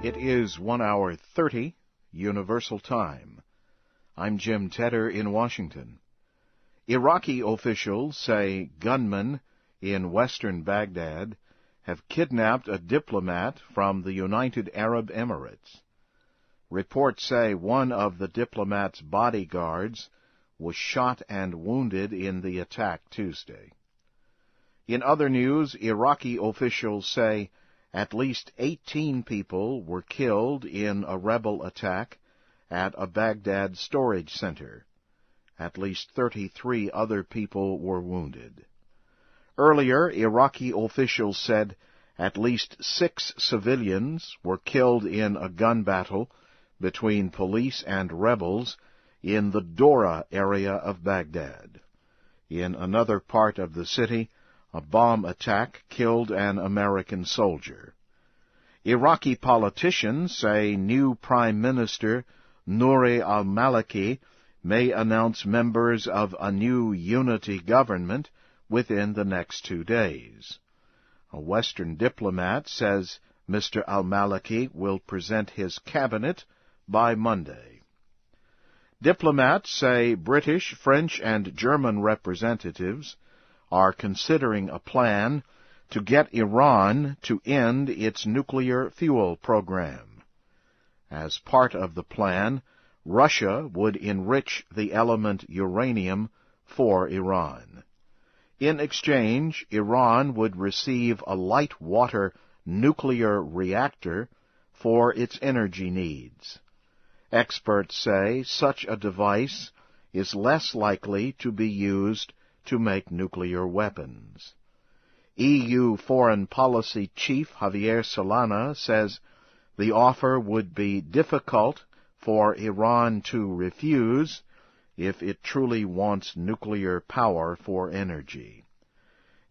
It is 1:30 Universal Time. I'm Jim Tedder in Washington. Iraqi officials say gunmen in western Baghdad have kidnapped a diplomat from the United Arab Emirates. Reports say one of the diplomat's bodyguards was shot and wounded in the attack Tuesday. In other news, Iraqi officials say at least 18 people were killed in a rebel attack at a Baghdad storage center. At least 33 other people were wounded. Earlier, Iraqi officials said at least 6 civilians were killed in a gun battle between police and rebels in the Dora area of Baghdad. In another part of the city, a bomb attack killed an American soldier. Iraqi politicians say new Prime Minister Nouri al-Maliki may announce members of a new unity government within the next 2 days. A Western diplomat says Mr. al-Maliki will present his cabinet by Monday. Diplomats say British, French, and German representatives are considering a plan to get Iran to end its nuclear fuel program. As part of the plan, Russia would enrich the element uranium for Iran. In exchange, Iran would receive a light water nuclear reactor for its energy needs. Experts say such a device is less likely to be used to make nuclear weapons. EU Foreign Policy Chief Javier Solana says the offer would be difficult for Iran to refuse if it truly wants nuclear power for energy.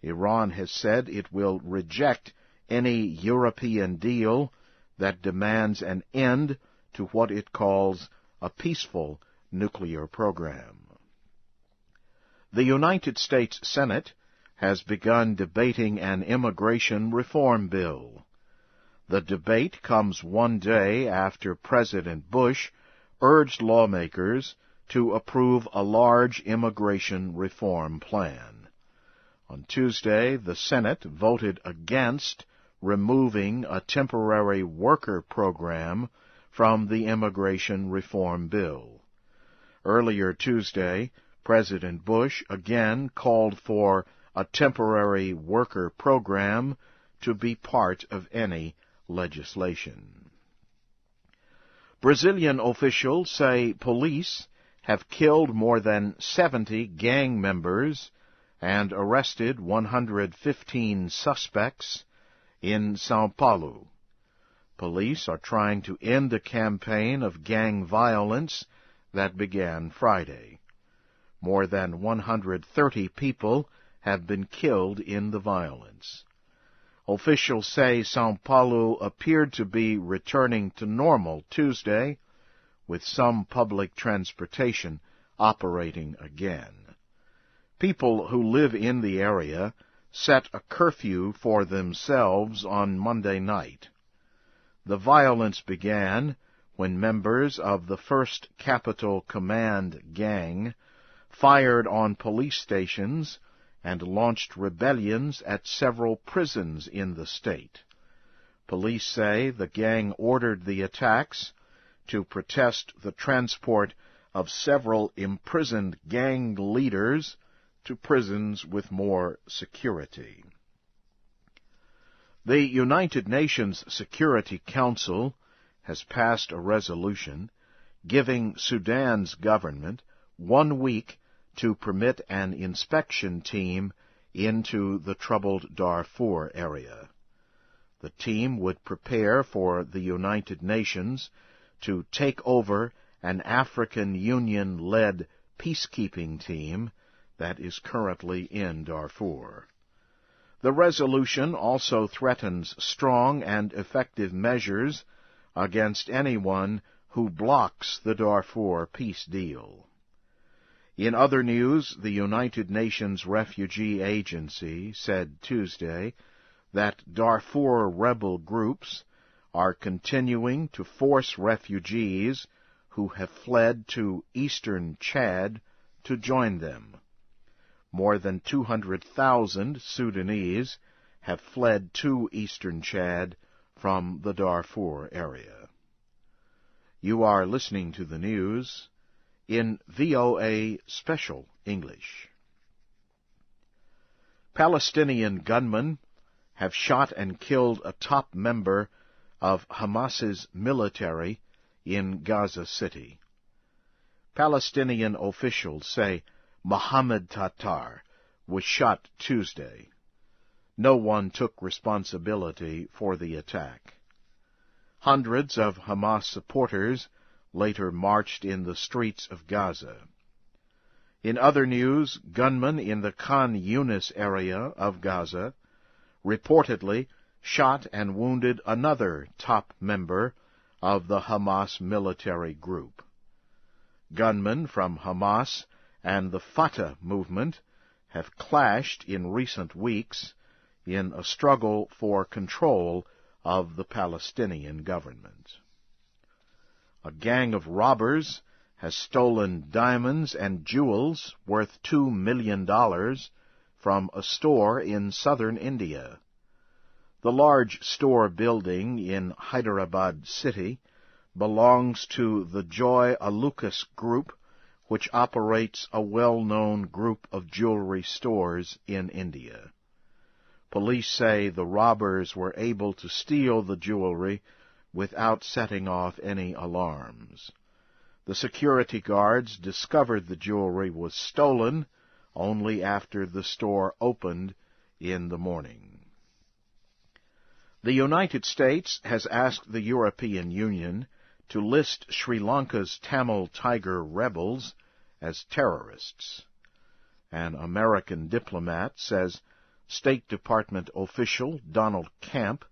Iran has said it will reject any European deal that demands an end to what it calls a peaceful nuclear program. The United States Senate has begun debating an immigration reform bill. The debate comes one day after President Bush urged lawmakers to approve a large immigration reform plan. On Tuesday, the Senate voted against removing a temporary worker program from the immigration reform bill. Earlier Tuesday, President Bush again called for a temporary worker program to be part of any legislation. Brazilian officials say police have killed more than 70 gang members and arrested 115 suspects in São Paulo. Police are trying to end a campaign of gang violence that began Friday. More than 130 people have been killed in the violence. Officials say São Paulo appeared to be returning to normal Tuesday, with some public transportation operating again. People who live in the area set a curfew for themselves on Monday night. The violence began when members of the 1st Capital Command gang fired on police stations and launched rebellions at several prisons in the state. Police say the gang ordered the attacks to protest the transport of several imprisoned gang leaders to prisons with more security. The United Nations Security Council has passed a resolution giving Sudan's government 1 week to permit an inspection team into the troubled Darfur area. The team would prepare for the United Nations to take over an African Union-led peacekeeping team that is currently in Darfur. The resolution also threatens strong and effective measures against anyone who blocks the Darfur peace deal. In other news, the United Nations Refugee Agency said Tuesday that Darfur rebel groups are continuing to force refugees who have fled to eastern Chad to join them. More than 200,000 Sudanese have fled to eastern Chad from the Darfur area. You are listening to the news in VOA Special English. Palestinian gunmen have shot and killed a top member of Hamas's military in Gaza City. Palestinian officials say Mohammed Tatar was shot Tuesday. No one took responsibility for the attack. Hundreds of Hamas supporters later marched in the streets of Gaza. In other news, gunmen in the Khan Yunis area of Gaza reportedly shot and wounded another top member of the Hamas military group. Gunmen from Hamas and the Fatah movement have clashed in recent weeks in a struggle for control of the Palestinian government. A gang of robbers has stolen diamonds and jewels worth $2 million from a store in southern India. The large store building in Hyderabad city belongs to the Joy Alucas Group, which operates a well-known group of jewelry stores in India. Police say the robbers were able to steal the jewelry without setting off any alarms. The security guards discovered the jewelry was stolen only after the store opened in the morning. The United States has asked the European Union to list Sri Lanka's Tamil Tiger rebels as terrorists. An American diplomat says State Department official Donald Camp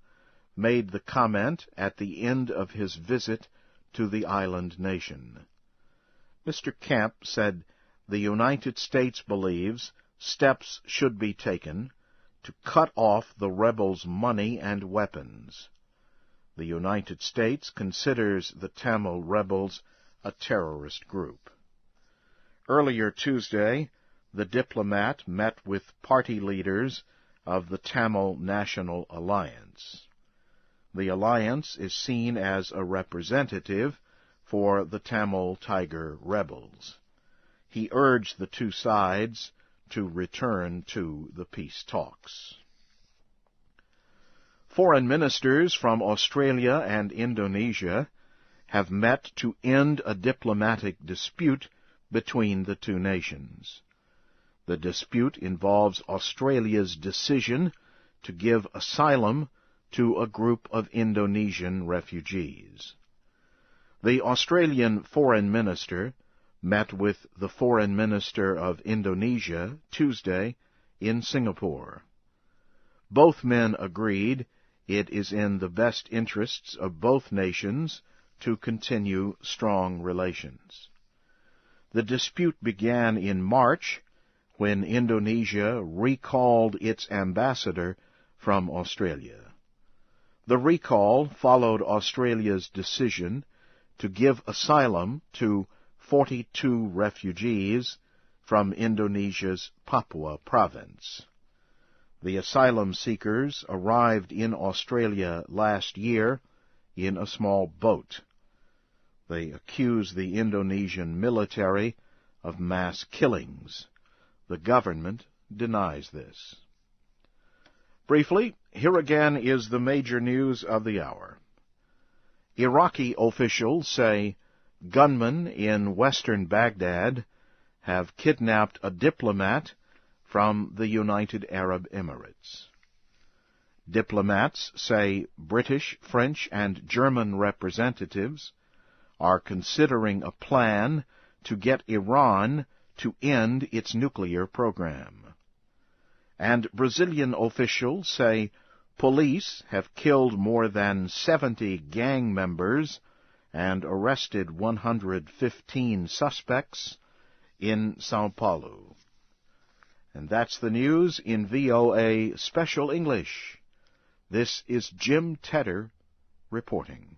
made the comment at the end of his visit to the island nation. Mr. Camp said the United States believes steps should be taken to cut off the rebels' money and weapons. The United States considers the Tamil rebels a terrorist group. Earlier Tuesday, the diplomat met with party leaders of the Tamil National Alliance. The alliance is seen as a representative for the Tamil Tiger rebels. He urged the two sides to return to the peace talks. Foreign ministers from Australia and Indonesia have met to end a diplomatic dispute between the two nations. The dispute involves Australia's decision to give asylum to a group of Indonesian refugees. The Australian foreign minister met with the foreign minister of Indonesia Tuesday in Singapore. Both men agreed it is in the best interests of both nations to continue strong relations. The dispute began in March when Indonesia recalled its ambassador from Australia. The recall followed Australia's decision to give asylum to 42 refugees from Indonesia's Papua province. The asylum seekers arrived in Australia last year in a small boat. They accuse the Indonesian military of mass killings. The government denies this. Briefly, here again is the major news of the hour. Iraqi officials say gunmen in western Baghdad have kidnapped a diplomat from the United Arab Emirates. Diplomats say British, French, and German representatives are considering a plan to get Iran to end its nuclear program. And Brazilian officials say police have killed more than 70 gang members and arrested 115 suspects in São Paulo. And that's the news in VOA Special English. This is Jim Tedder reporting.